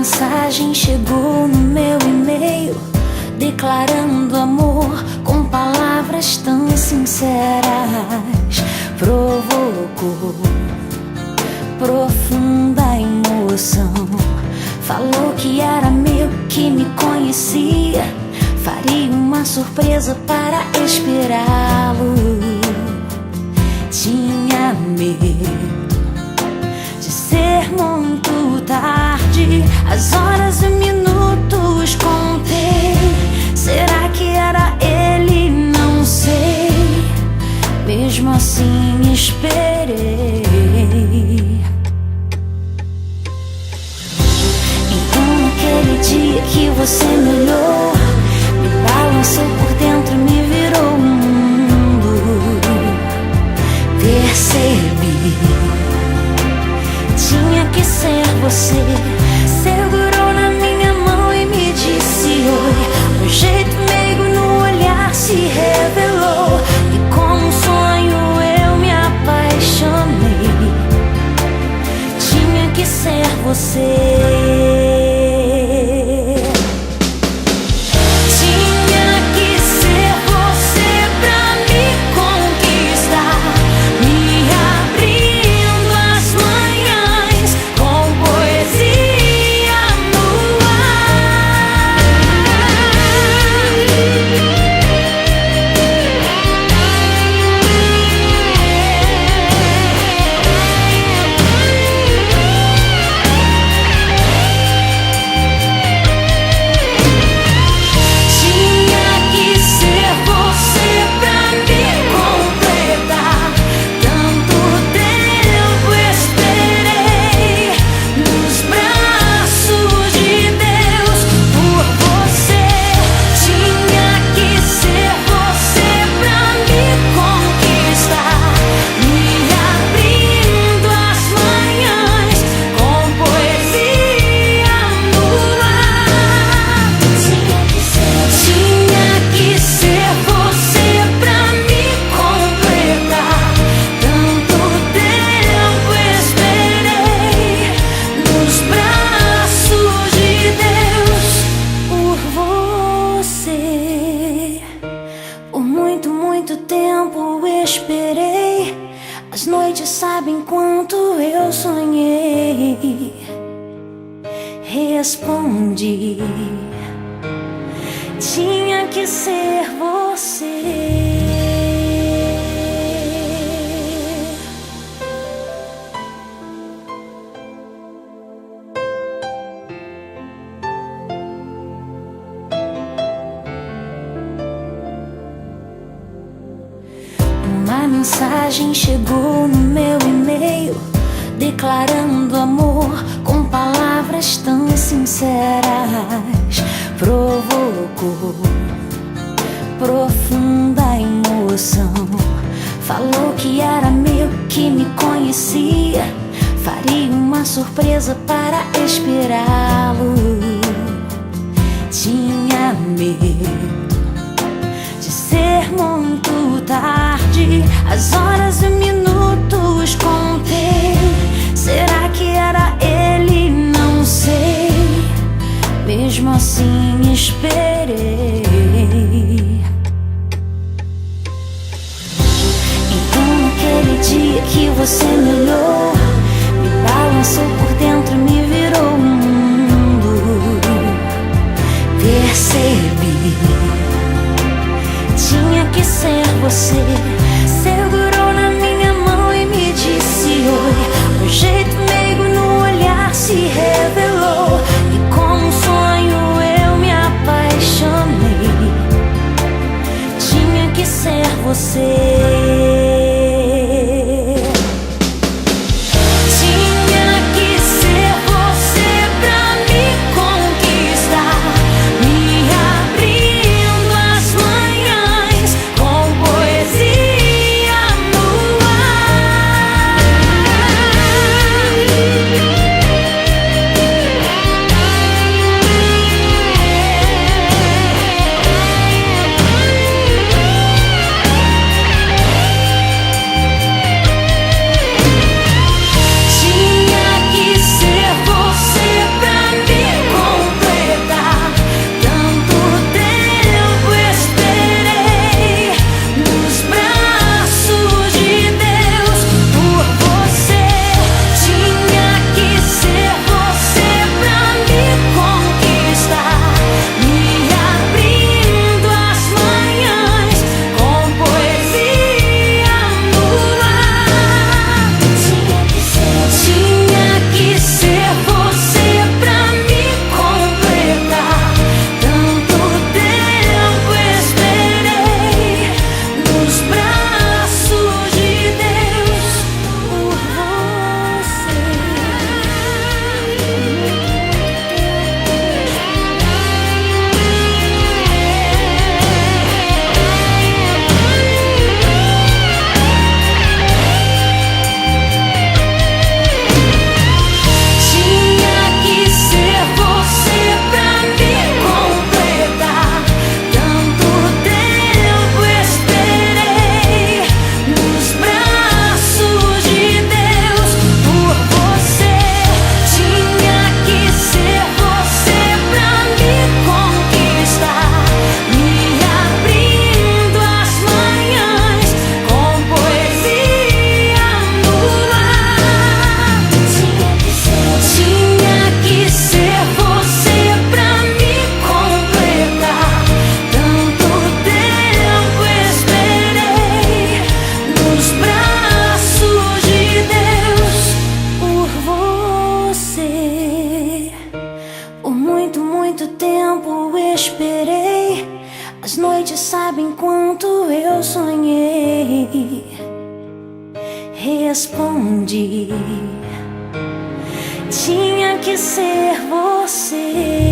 mensagem chegou no meu e-mail, declarando amor com palavras tão sinceras. Provocou profunda emoção. Falou que era meu, que me conhecia, faria uma surpresa para esperá-lo. Tinha medo de ser muito tarde, as horas e minutos contei. Será que era ele? Não sei. Mesmo assim esperei. Então naquele dia que você me olhou, me balançou por dentro, me virou o mundo. Percebi, tinha que ser você. Segurou na minha mão e me disse oi. Um jeito meigo no olhar se revelou, e como um sonho eu me apaixonei. Tinha que ser você. Muito tempo esperei, as noites sabem quanto eu sonhei. Respondi, tinha que ser você. Uma mensagem chegou no meu e-mail, declarando amor com palavras tão sinceras. Provocou profunda emoção. Falou que era meu, que me conhecia, faria uma surpresa para esperá-lo. Tinha medo de ser muito tarde, as horas e minutos contei. Será que era ele? Não sei. Mesmo assim esperei. Então naquele dia que você me olhou, me balançou por dentro, me virou o mundo. Percebi, tinha que ser você. Segurou na minha mão e me disse oi. Um jeito meigo no olhar se revelou, e como um sonho eu me apaixonei. Tinha que ser você. muito tempo esperei. As noites sabem quanto eu sonhei. Respondi, tinha que ser você.